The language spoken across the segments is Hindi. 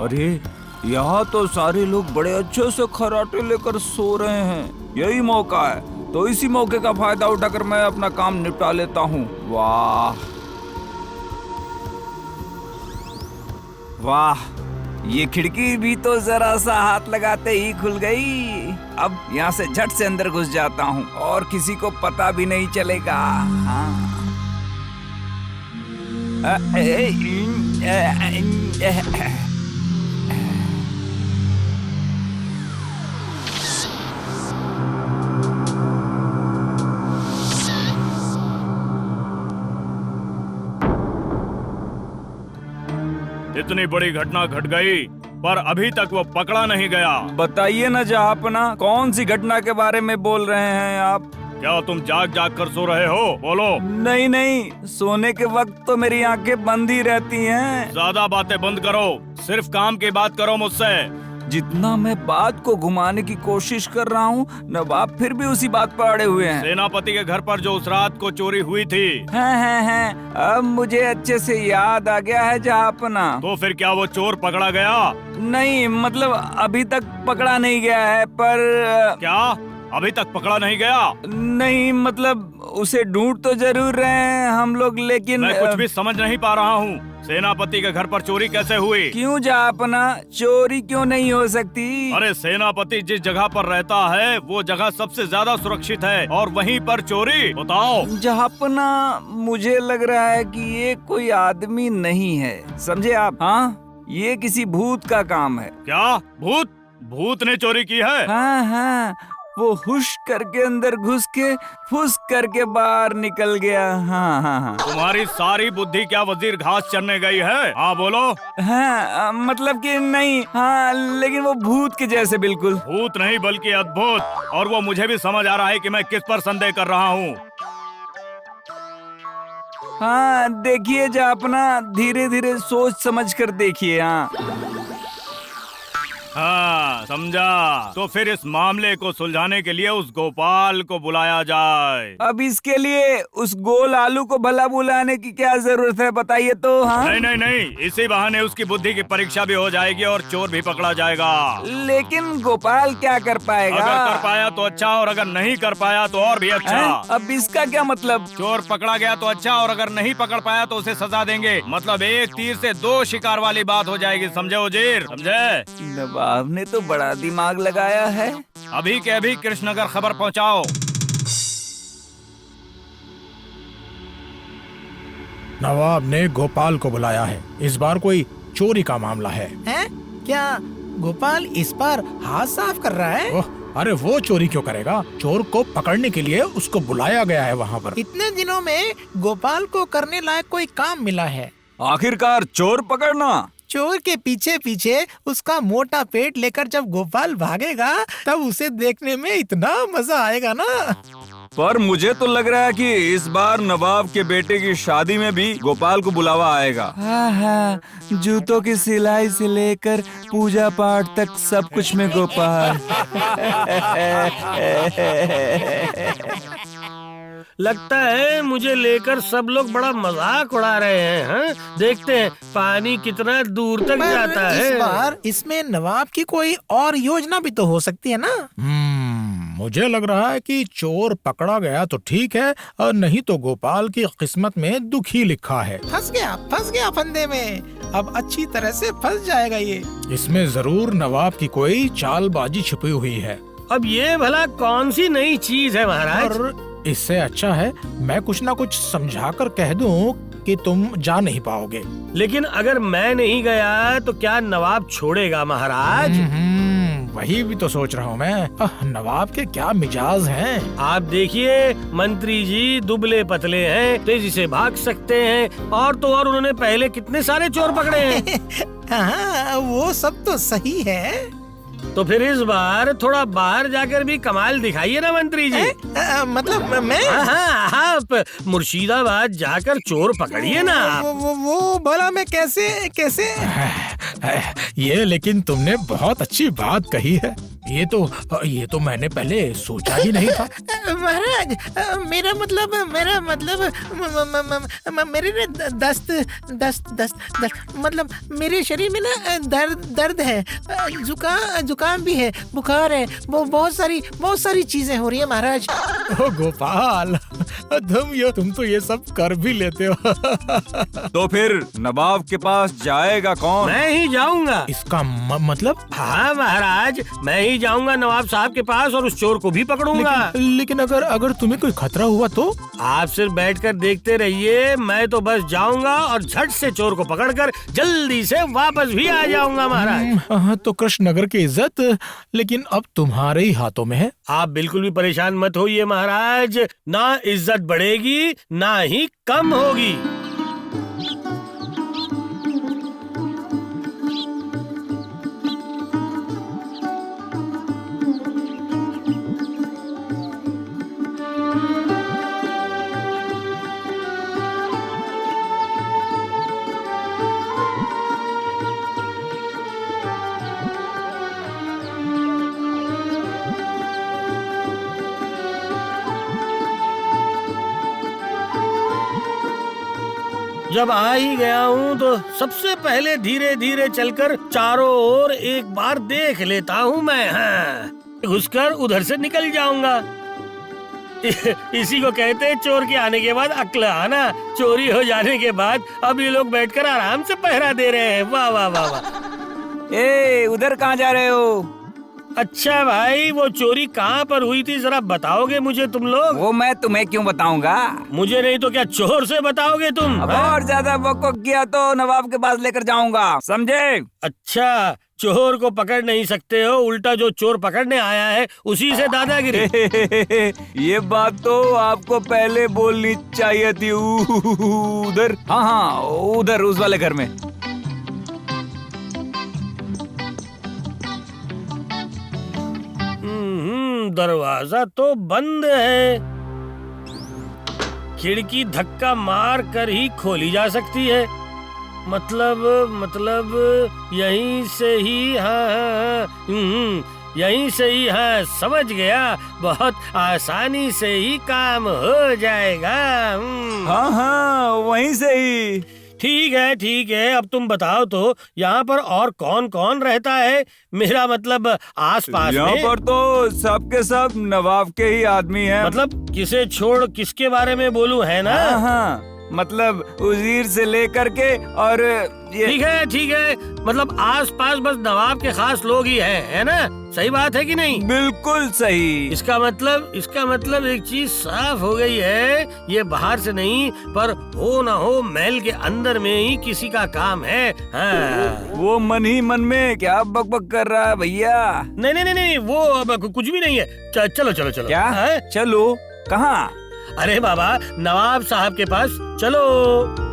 अरे यहाँ तो सारे लोग बड़े अच्छे से खर्राटे लेकर सो रहे हैं। यही मौका है, तो इसी मौके का फायदा उठाकर मैं अपना काम निपटा लेता हूँ। वाह वाह, ये खिड़की भी तो जरा सा हाथ लगाते ही खुल गई। अब यहाँ से झट से अंदर घुस जाता हूँ और किसी को पता भी नहीं चलेगा। हाँ। इतनी बड़ी घटना घट गई पर अभी तक वो पकड़ा नहीं गया। बताइए ना जहाँपना, कौन सी घटना के बारे में बोल रहे हैं आप? क्या तुम जाग जाग कर सो रहे हो? बोलो। नहीं नहीं, सोने के वक्त तो मेरी आंखें बंद ही रहती हैं। ज्यादा बातें बंद करो, सिर्फ काम की बात करो मुझसे। जितना मैं बात को घुमाने की कोशिश कर रहा हूँ, नवाब फिर भी उसी बात पर अड़े हुए हैं। सेनापति के घर पर जो उस रात को चोरी हुई थी। हैं। अब मुझे अच्छे से याद आ गया है जहाँपना। तो फिर क्या वो चोर पकड़ा गया? नहीं, मतलब अभी तक पकड़ा नहीं गया है, पर क्या अभी तक पकड़ा नहीं गया? नहीं, मतलब उसे ढूंढ तो जरूर रहे हैं हम लोग, लेकिन मैं कुछ भी समझ नहीं पा रहा हूँ। सेनापति के घर पर चोरी कैसे हुई? क्यों जहाँपना, चोरी क्यों नहीं हो सकती? अरे सेनापति जिस जगह पर रहता है वो जगह सबसे ज्यादा सुरक्षित है और वहीं पर चोरी? बताओ। जहाँपना, मुझे लग रहा है कि ये कोई आदमी नहीं है, समझे आप? हाँ, ये किसी भूत का काम है। क्या भूत? भूत ने चोरी की है? हाँ, वो हुश करके अंदर घुस के फुस करके बाहर निकल गया। हाँ। तुम्हारी सारी बुद्धि क्या वजीर घास चरने गई है? हाँ बोलो। हाँ, मतलब कि नहीं। हाँ, लेकिन वो भूत के जैसे बिल्कुल। भूत नहीं बल्कि अद्भुत। और वो मुझे भी समझ आ रहा है कि मैं किस पर संदेह कर रहा हूँ। हाँ, देखिए जहाँपना, धीरे धीरे सोच समझ कर देखिए। हाँ समझा। तो फिर इस मामले को सुलझाने के लिए उस गोपाल को बुलाया जाए। अब इसके लिए उस गोल आलू को भला बुलाने की क्या जरूरत है, बताइए तो। हाँ? नहीं, इसी बहाने उसकी बुद्धि की परीक्षा भी हो जाएगी और चोर भी पकड़ा जाएगा। लेकिन गोपाल क्या कर पाएगा? अगर कर पाया तो अच्छा, और अगर नहीं कर पाया तो और भी अच्छा। अब इसका क्या मतलब? चोर पकड़ा गया तो अच्छा, और अगर नहीं पकड़ पाया तो उसे सजा देंगे। मतलब एक तीर से दो शिकार वाली बात हो जाएगी, समझे वजीर? समझे? नवाब ने तो बड़ा दिमाग लगाया है। अभी के अभी कृष्णनगर खबर पहुंचाओ। नवाब ने गोपाल को बुलाया है। इस बार कोई चोरी का मामला है। क्या गोपाल इस बार हाथ साफ कर रहा है? ओह, अरे वो चोरी क्यों करेगा? चोर को पकड़ने के लिए उसको बुलाया गया है वहाँ पर। इतने दिनों में गोपाल को करने लायक कोई काम मिला है। आखिरकार चोर पकड़ना। चोर के पीछे पीछे उसका मोटा पेट लेकर जब गोपाल भागेगा तब उसे देखने में इतना मजा आएगा ना। पर मुझे तो लग रहा है कि इस बार नवाब के बेटे की शादी में भी गोपाल को बुलावा आएगा। हाँ, जूतों की सिलाई से लेकर पूजा पाठ तक सब कुछ में गोपाल। लगता है मुझे लेकर सब लोग बड़ा मजाक उड़ा रहे हैं। हाँ? देखते हैं पानी कितना दूर तक जाता है। इस बार इसमें नवाब की कोई और योजना भी तो हो सकती है ना। मुझे लग रहा है कि चोर पकड़ा गया तो ठीक है, और नहीं तो गोपाल की किस्मत में दुख ही लिखा है। फंस गया फंदे में। अब अच्छी तरह से फंस जाएगा ये। इसमें जरूर नवाब की कोई चालबाजी छुपी हुई है। अब ये भला कौन सी नई चीज है महाराज? और इससे अच्छा है मैं कुछ ना कुछ समझाकर कह दूं कि तुम जा नहीं पाओगे। लेकिन अगर मैं नहीं गया तो क्या नवाब छोड़ेगा महाराज? वही भी तो सोच रहा हूँ मैं। नवाब के क्या मिजाज हैं। आप देखिए मंत्री जी दुबले पतले हैं, तेजी से भाग सकते हैं, और तो और उन्होंने पहले कितने सारे चोर पकड़े हैं। हाँ, वो सब तो सही है। तो फिर इस बार थोड़ा बाहर जाकर भी कमाल दिखाइए ना मंत्री जी। मतलब मैं? हाँ, आप मुर्शिदाबाद जाकर चोर पकड़िए ना। वो भला मैं कैसे? ये लेकिन तुमने बहुत अच्छी बात कही है। ये तो मैंने पहले सोचा ही नहीं था। महाराज, मेरा मतलब मेरे ना दस्त दस्त दस्त दस्त मतलब मेरे शरीर में ना दर्द है, जुकाम भी है, बुखार है, वो बहुत सारी चीजें हो रही है महाराज। ओ गोपाल, तुम तो ये सब कर भी लेते हो। तो फिर नवाब के पास जाएगा कौन? मैं ही जाऊंगा। इसका मतलब? हाँ महाराज, मैं ही जाऊंगा नवाब साहब के पास और उस चोर को भी पकड़ूंगा। लेकिन अगर तुम्हें कोई खतरा हुआ तो? आप सिर्फ बैठकर देखते रहिए, मैं तो बस जाऊंगा और झट से चोर को पकड़कर जल्दी से वापस भी आ जाऊंगा महाराज। तो कृष्णनगर की इज्जत लेकिन अब तुम्हारे ही हाथों में है। आप बिल्कुल भी परेशान मत होइए महाराज, ना इज्जत बढ़ेगी ना ही कम होगी। जब आ ही गया हूँ तो सबसे पहले धीरे धीरे चलकर चारों ओर एक बार देख लेता हूँ मैं। हाँ, घुसकर उधर से निकल जाऊंगा। इसी को कहते हैं चोर के आने के बाद अक्ल आना। चोरी हो जाने के बाद अब ये लोग बैठकर आराम से पहरा दे रहे हैं। वाह वाह वाह वाह। उधर कहाँ जा रहे हो? अच्छा भाई, वो चोरी कहाँ पर हुई थी जरा बताओगे मुझे तुम लोग? वो मैं तुम्हें क्यों बताऊंगा? मुझे नहीं तो क्या चोर से बताओगे तुम? अब और ज्यादा बकबक किया तो नवाब के पास लेकर जाऊंगा, समझे? अच्छा, चोर को पकड़ नहीं सकते हो, उल्टा जो चोर पकड़ने आया है उसी से दादागिरी। ये बात तो आपको पहले बोलनी चाहिए थी। उधर, हाँ उधर उस वाले घर में। दरवाजा तो बंद है, खिड़की धक्का मार कर ही खोली जा सकती है। मतलब यहीं से ही। हाँ, यहीं से ही। हाँ, समझ गया, बहुत आसानी से ही काम हो जाएगा। हाँ वहीं से ही। ठीक है, अब तुम बताओ तो यहाँ पर और कौन कौन रहता है? मेरा मतलब आसपास में। यहाँ पर तो सब के सब नवाब के ही आदमी हैं। मतलब किसे छोड़ किसके बारे में बोलूं, है ना? हाँ, मतलब उजीर से लेकर के और ये। ठीक है, मतलब आसपास बस नवाब के खास लोग ही हैं, है ना? सही बात है कि नहीं? बिल्कुल सही। इसका मतलब एक चीज साफ हो गई है, ये बाहर से नहीं पर हो ना हो महल के अंदर में ही किसी का काम है। हाँ। वो मन ही मन में क्या बकबक कर रहा है भैया? नहीं, वो अब कुछ भी नहीं है। चलो। क्या है? चलो कहाँ? अरे बाबा, नवाब साहब के पास चलो।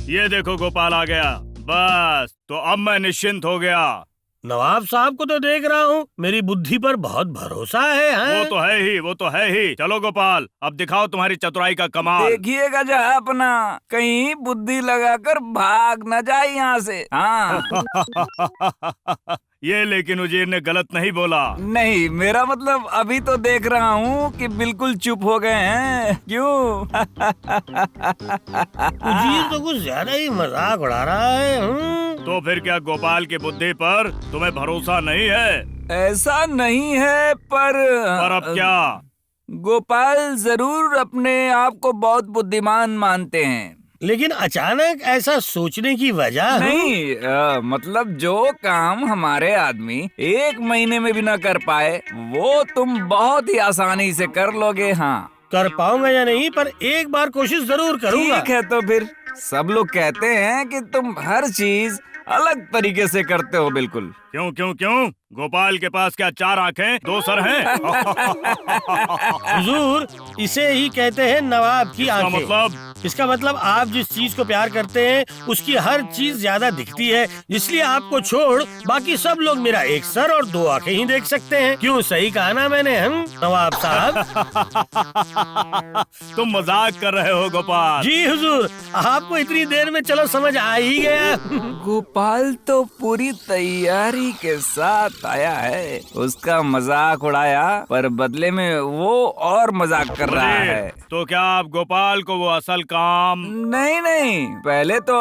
ये देखो गोपाल आ गया। बस तो अब मैं निश्चिंत हो गया। नवाब साहब को तो देख रहा हूँ, मेरी बुद्धि पर बहुत भरोसा है। हाँ? वो तो है ही। चलो गोपाल, अब दिखाओ तुम्हारी चतुराई का कमाल। देखिएगा जहाँ अपना कहीं बुद्धि लगाकर भाग न जाए यहाँ से। हाँ। ये लेकिन उजीर ने गलत नहीं बोला। नहीं, मेरा मतलब अभी तो देख रहा हूँ कि बिल्कुल चुप हो गए हैं। क्यों? उजीर तो कुछ ज्यादा ही मजाक उड़ा रहा है। तो फिर क्या गोपाल की बुद्धि पर तुम्हें भरोसा नहीं है? ऐसा नहीं है, पर अब क्या? गोपाल जरूर अपने आप को बहुत बुद्धिमान मानते हैं, लेकिन अचानक ऐसा सोचने की वजह नहीं। मतलब जो काम हमारे आदमी 1 महीने में भी न कर पाए, वो तुम बहुत ही आसानी से कर लोगे। हाँ, कर पाऊंगा या नहीं, पर एक बार कोशिश जरूर करूंगा। ठीक है, तो फिर सब लोग कहते हैं कि तुम हर चीज अलग तरीके से करते हो। बिल्कुल क्यों क्यों क्यों? गोपाल के पास क्या 4 आंखें 2 सर हैं? हुजूर, इसे ही कहते हैं नवाब की इसका आंखें। मतलब? इसका मतलब आप जिस चीज को प्यार करते हैं उसकी हर चीज ज्यादा दिखती है, इसलिए आपको छोड़ बाकी सब लोग मेरा 1 सर और 2 आंखें ही देख सकते हैं। क्यों, सही कहा ना मैंने? हम नवाब साहब। तुम मजाक कर रहे हो गोपाल? जी हुजूर, आपको इतनी देर में चलो समझ आ ही गया। गोपाल तो पूरी तैयारी के साथ आया है, उसका मजाक उड़ाया पर बदले में वो और मजाक कर रहा वजीर, है। तो क्या आप गोपाल को वो असल काम? नहीं नहीं, पहले तो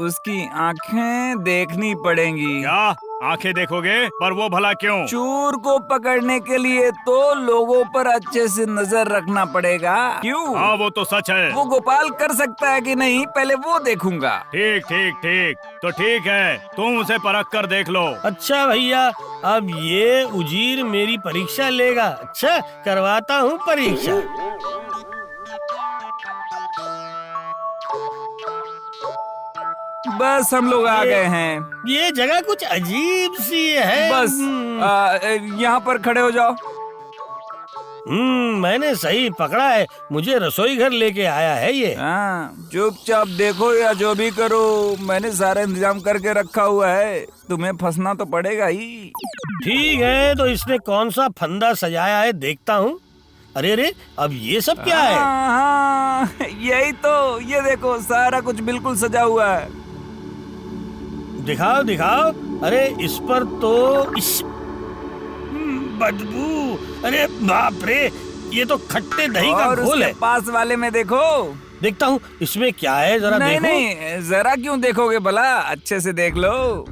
उसकी आंखें देखनी पड़ेंगी। क्या आंखें देखोगे? पर वो भला क्यों? चोर को पकड़ने के लिए तो लोगों पर अच्छे से नजर रखना पड़ेगा। क्यों? हाँ वो तो सच है। वो गोपाल कर सकता है कि नहीं, पहले वो देखूंगा। ठीक ठीक ठीक, तो ठीक है, तुम उसे परख कर देख लो। अच्छा भैया, अब ये उजीर मेरी परीक्षा लेगा। अच्छा, करवाता हूँ परीक्षा। बस हम लोग आ गए हैं। ये जगह कुछ अजीब सी है। बस यहाँ पर खड़े हो जाओ। मैंने सही पकड़ा है, मुझे रसोई घर लेके आया है ये। हाँ, चुपचाप देखो या जो भी करो, मैंने सारा इंतजाम करके रखा हुआ है, तुम्हें फंसना तो पड़ेगा ही। ठीक है, तो इसने कौन सा फंदा सजाया है देखता हूँ। अरे अरे, अब ये सब क्या है? हाँ, यही तो, ये देखो सारा कुछ बिल्कुल सजा हुआ है। दिखाओ दिखाओ। अरे इस पर तो बदबू, अरे बाप रे, ये तो खट्टे दही का और घोल उसके है। पास वाले में देखो। देखता हूँ इसमें क्या है, जरा नहीं देखो। नहीं, जरा क्यों देखोगे भला, अच्छे से देख लो।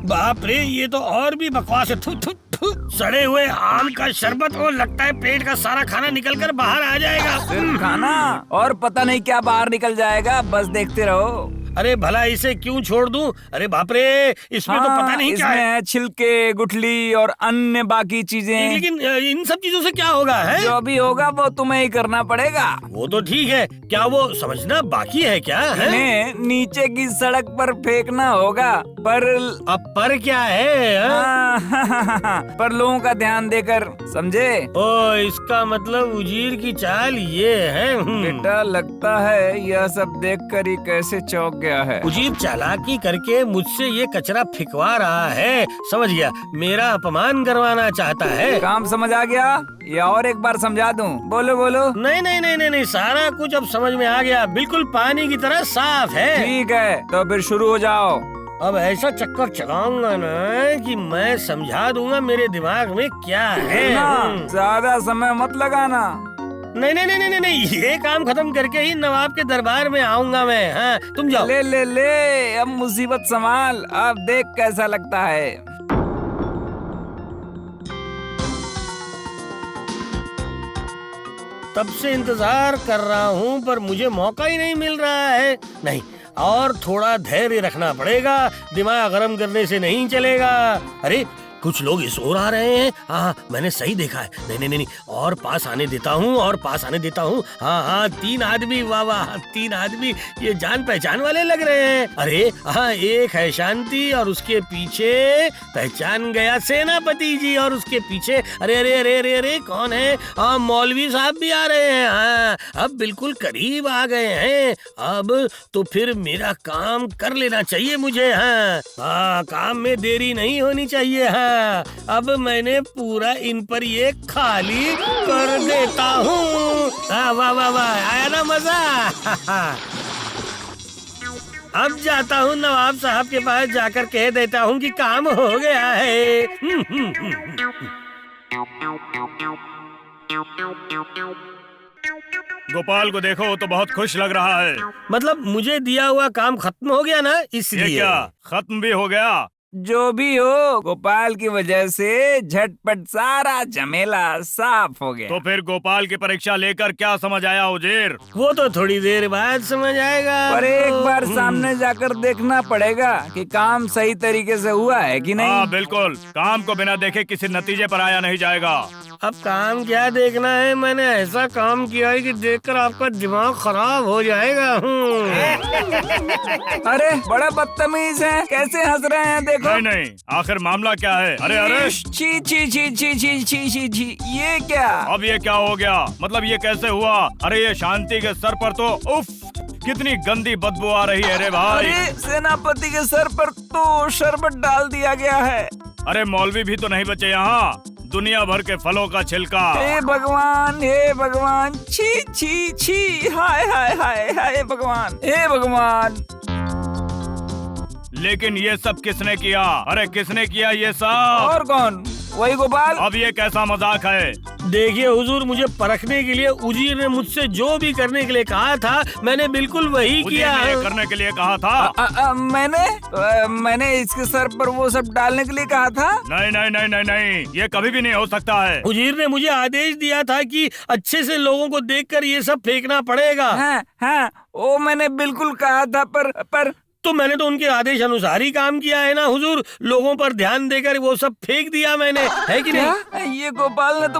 बाप रे, ये तो और भी बकवास है। थू थू थू, सड़े हुए आम का शरबत, और लगता है पेट का सारा खाना निकल कर बाहर आ जाएगा। सिर्फ खाना और पता नहीं क्या बाहर निकल जाएगा, बस देखते रहो। अरे भला इसे क्यों छोड़ दूं? अरे बाप रे, इसमें तो पता नहीं क्या इसमें है। है छिलके, गुठली और अन्य बाकी चीजें। लेकिन इन सब चीजों से क्या होगा है? जो भी होगा वो तुम्हें ही करना पड़ेगा। वो तो ठीक है, क्या वो समझना बाकी है क्या है? इन्हें नीचे की सड़क पर फेंकना होगा, पर अब पर क्या है? पर लोगों का ध्यान देकर, समझे? ओ, इसका मतलब उजीर की चाल ये है। बेटा, लगता है यह सब देखकर ही कैसे चौंक गया है। उजीर चालाकी करके मुझसे ये कचरा फिकवा रहा है। समझ गया, मेरा अपमान करवाना चाहता है। काम समझ आ गया या और एक बार समझा दूं? बोलो बोलो। नहीं नहीं नहीं नहीं नहीं, सारा कुछ अब समझ में आ गया, बिल्कुल पानी की तरह साफ है। ठीक है, तो फिर शुरू हो जाओ। अब ऐसा चक्कर चलाऊंगा ना कि मैं समझा दूंगा मेरे दिमाग में क्या है। ज्यादा समय मत लगाना। नहीं नहीं नहीं नहीं नहीं, ये काम खत्म करके ही नवाब के दरबार में आऊंगा मैं। हाँ, तुम जाओ। ले ले ले, अब मुसीबत संभाल, अब देख कैसा लगता है। तब से इंतजार कर रहा हूँ पर मुझे मौका ही नहीं मिल रहा है। नहीं, और थोड़ा धैर्य रखना पड़ेगा, दिमाग गरम करने से नहीं चलेगा। अरे कुछ लोग इस ओर आ रहे हैं। हाँ, मैंने सही देखा है। नहीं नहीं नहीं, और पास आने देता हूँ, और पास आने देता हूँ। हाँ हाँ, 3 आदमी, वाह वाह, 3 आदमी, ये जान पहचान वाले लग रहे हैं। अरे हाँ, एक है शांति और उसके पीछे पहचान गया सेनापति जी, और उसके पीछे अरे अरे अरे अरे अरे कौन है? हाँ, मौलवी साहब भी आ रहे हैं। हाँ, अब बिल्कुल करीब आ गए हैं। अब तो फिर मेरा काम कर लेना चाहिए मुझे। हाँ हाँ, काम में देरी नहीं होनी चाहिए। हाँ, अब मैंने पूरा इन पर ये खाली कर देता हूँ। वाह वाह वाह, आया ना मजा? अब जाता हूँ नवाब साहब के पास, जाकर कह देता हूँ कि काम हो गया है। गोपाल को देखो, तो बहुत खुश लग रहा है। मतलब मुझे दिया हुआ काम खत्म हो गया ना, ये इसलिए। क्या खत्म भी हो गया? जो भी हो, गोपाल की वजह से झटपट सारा झमेला साफ हो गया। तो फिर गोपाल की परीक्षा लेकर क्या समझ आया उजीर? वो तो थोड़ी देर बाद समझ आएगा। पर एक बार सामने जाकर देखना पड़ेगा कि काम सही तरीके से हुआ है कि नहीं। हाँ बिल्कुल, काम को बिना देखे किसी नतीजे पर आया नहीं जाएगा। अब काम क्या देखना है, मैंने ऐसा काम किया है कि देखकर आपका दिमाग खराब हो जाएगा। अरे बड़ा बदतमीज है, कैसे हंस रहे हैं देखो। नहीं नहीं, आखिर मामला क्या है? अरे अरे, छी छी छी छी छी छी छी छी, ये क्या? अब ये क्या हो गया? मतलब ये कैसे हुआ? अरे ये शांति के सर पर तो उफ, कितनी गंदी बदबू आ रही है रे भाई। अरे सेनापति के सर पर तो शरबत डाल दिया गया है। अरे मौलवी भी तो नहीं बचे यहाँ, दुनिया भर के फलों का छिलका। हे भगवान, छी छी छी, हाय हाय हाय हाय भगवान, हे भगवान। लेकिन ये सब किसने किया? अरे किसने किया ये सब? और कौन? वही गोपाल। अब ये कैसा मजाक है? देखिए हुजूर, मुझे परखने के लिए उजीर ने मुझसे जो भी करने के लिए कहा था, मैंने बिल्कुल वही मुझे किया। ये करने के लिए कहा था? मैंने इसके सर पर वो सब डालने के लिए कहा था। नहीं नहीं नहीं नहीं नहीं, ये कभी भी नहीं हो सकता है। उजीर ने मुझे आदेश दिया था कि अच्छे से लोगों को देखकर ये सब फेंकना पड़ेगा। हाँ, वो मैंने बिल्कुल कहा था, पर तो मैंने तो उनके आदेश अनुसार ही काम किया है ना हुजूर। लोगों पर ध्यान देकर वो सब फेंक दिया मैंने, है कि नहीं? क्या? ये गोपाल ने तो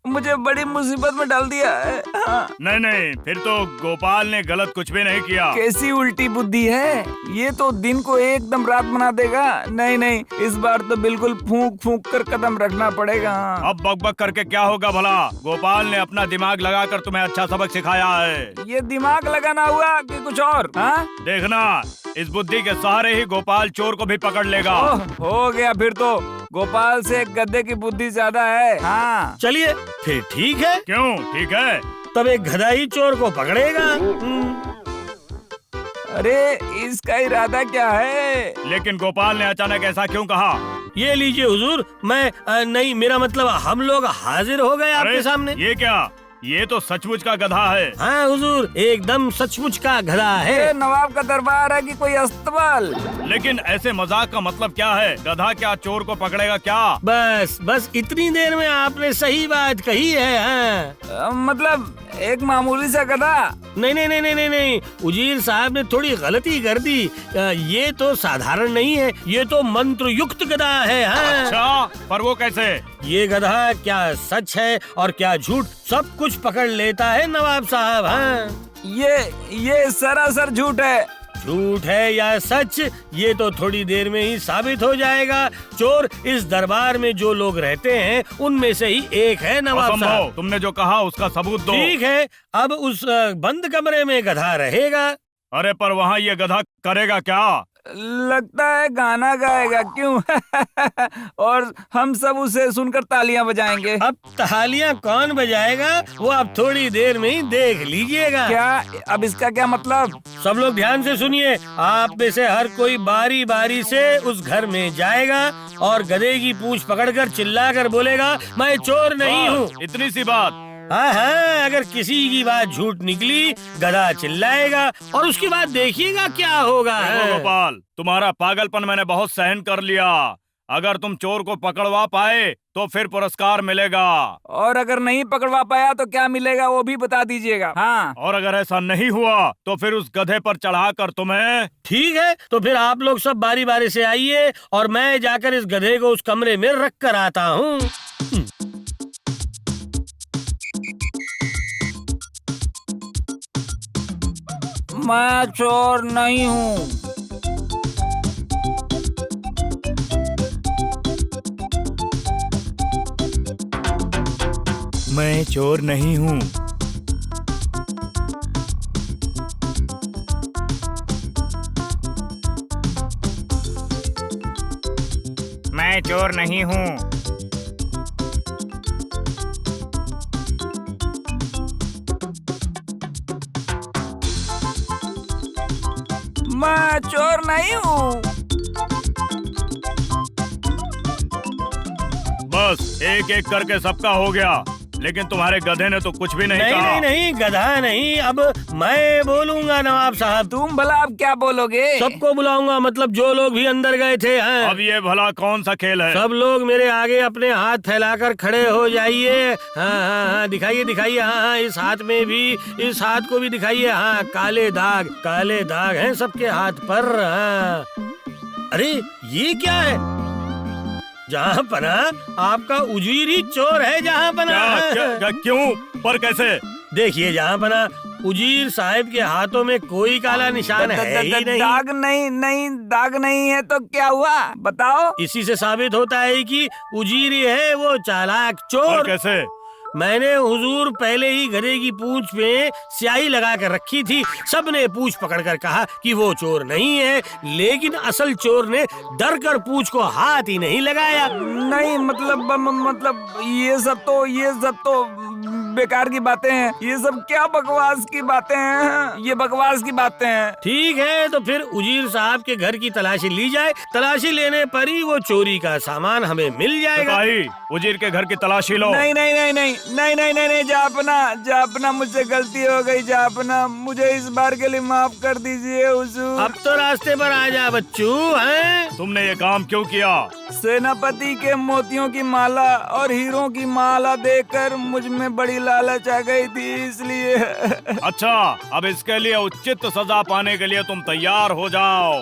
मुझे बड़ी मुसीबत में डाल दिया है। हाँ। नहीं नहीं, फिर तो गोपाल ने गलत कुछ भी नहीं किया। कैसी उल्टी बुद्धि है ये, तो दिन को एकदम रात बना देगा। नहीं, इस बार तो बिल्कुल फूंक कर कदम रखना पड़ेगा। अब बकबक करके क्या होगा भला? गोपाल ने अपना दिमाग लगाकर तुम्हें अच्छा सबक सिखाया है। ये दिमाग लगाना हुआ कि कुछ और? हाँ? देखना, इस बुद्धि के सहारे ही गोपाल चोर को भी पकड़ लेगा। हो गया, फिर तो गोपाल से गधे की बुद्धि ज्यादा है। हाँ। चलिए फिर ठीक है। क्यों ठीक है? तब एक गधा ही चोर को पकड़ेगा। अरे इसका इरादा क्या है? लेकिन गोपाल ने अचानक ऐसा क्यों कहा? ये लीजिए हुजूर, मैं नहीं, मेरा मतलब हम लोग हाजिर हो गए आपके सामने। ये क्या? ये तो सचमुच का गधा है। हाँ हुजूर, एकदम सचमुच का गधा है। ये नवाब का दरबार है कि कोई अस्तबल? लेकिन ऐसे मजाक का मतलब क्या है? गधा क्या चोर को पकड़ेगा क्या? बस इतनी देर में आपने सही बात कही है। हाँ। मतलब एक मामूली सा गधा? नहीं, उजीर साहब ने थोड़ी गलती कर दी। ये तो साधारण नहीं है, ये तो मंत्र युक्त गधा है। हाँ। अच्छा, पर वो कैसे? ये गधा क्या सच है और क्या झूठ, सब कुछ पकड़ लेता है नवाब साहब। हाँ। ये सरासर झूठ है। झूठ है या सच, ये तो थोड़ी देर में ही साबित हो जाएगा। चोर इस दरबार में जो लोग रहते हैं उनमें से ही एक है नवाब साहब। तुमने जो कहा उसका सबूत दो। ठीक है, अब उस बंद कमरे में गधा रहेगा। अरे पर वहाँ ये गधा करेगा क्या? लगता है गाना गाएगा। क्यों? और हम सब उसे सुनकर तालियां बजाएंगे। अब तालियां कौन बजाएगा वो आप थोड़ी देर में ही देख लीजिएगा। क्या? अब इसका क्या मतलब? सब लोग ध्यान से सुनिए। आप में से हर कोई बारी बारी से उस घर में जाएगा और गधे की पूंछ पकड़कर चिल्लाकर बोलेगा, मैं चोर नहीं हूँ। इतनी सी बात? हाँ, अगर किसी की बात झूठ निकली, गधा चिल्लाएगा और उसके बाद देखिएगा क्या होगा। गोपाल, तुम्हारा पागलपन मैंने बहुत सहन कर लिया। अगर तुम चोर को पकड़वा पाए तो फिर पुरस्कार मिलेगा, और अगर नहीं पकड़वा पाया तो क्या मिलेगा वो भी बता दीजिएगा। हाँ। और अगर ऐसा नहीं हुआ तो फिर उस गधे पर चढ़ाकर तुम्हें। ठीक है, तो फिर आप लोग सब बारी बारी से आइए और मैं जाकर इस गधे को उस कमरे में रख कर आता हूँ। मैं चोर नहीं हूँ। मैं चोर नहीं हूँ। मैं चोर नहीं हूँ। मैं चोर नहीं हूँ। बस एक एक करके सबका हो गया, लेकिन तुम्हारे गधे ने तो कुछ भी नहीं कहा। नहीं, गधा नहीं, अब मैं बोलूंगा नवाब साहब। तुम भला अब क्या बोलोगे? सबको बुलाऊंगा, मतलब जो लोग भी अंदर गए थे। हाँ। अब ये भला कौन सा खेल है? सब लोग मेरे आगे अपने हाथ फैलाकर खड़े हो जाइए। हाँ, दिखाइए। हाँ, इस हाथ में भी, इस हाथ को भी दिखाइए। हाँ, काले दाग हैं सबके हाथ पर। हाँ। अरे ये क्या है? जहाँ पना आपका उजीर ही चोर है जहाँ पना। क्यों? पर कैसे? देखिए जहाँ पना, उजीर साहब के हाथों में कोई काला निशान है ही नहीं। दाग नहीं है तो क्या हुआ, बताओ। इसी से साबित होता है कि उजीर ही है वो चालाक चोर। कैसे? मैंने हुजूर पहले ही गधे की पूंछ पे स्याही लगा कर रखी थी। सबने पूंछ पकड़कर कहा कि वो चोर नहीं है, लेकिन असल चोर ने डर कर पूंछ को हाथ ही नहीं लगाया। नहीं मतलब ये सब तो बेकार की बातें हैं। ये सब क्या बकवास की बातें हैं, ये बकवास की बातें हैं। ठीक है तो फिर उजीर साहब के घर की तलाशी ली जाए। तलाशी लेने पर ही वो चोरी का सामान हमें मिल जाएगा। भाई उजीर के घर की तलाशी लो। नहीं जापना मुझसे गलती हो गई। जापना मुझे इस बार के लिए माफ कर दीजिए हुजूर। अब तो रास्ते पर आ जा बच्चू। हैं? तुमने ये काम क्यों किया? सेनापति के मोतियों की माला और हीरों की माला देखकर मुझ में बड़ी लालच आ गई थी, इसलिए। अच्छा, अब इसके लिए उचित सजा पाने के लिए तुम तैयार हो जाओ।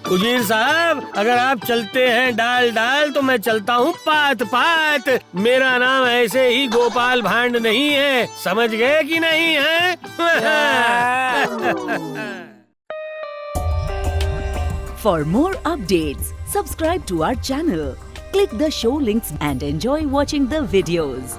उजीर साहब, अगर आप चलते हैं डाल डाल तो मैं चलता हूँ पात पात। मेरा नाम ऐसे ही गोपाल भांड नहीं है, समझ गए कि नहीं है? For more updates, subscribe to our channel, click the show links and enjoy watching the videos.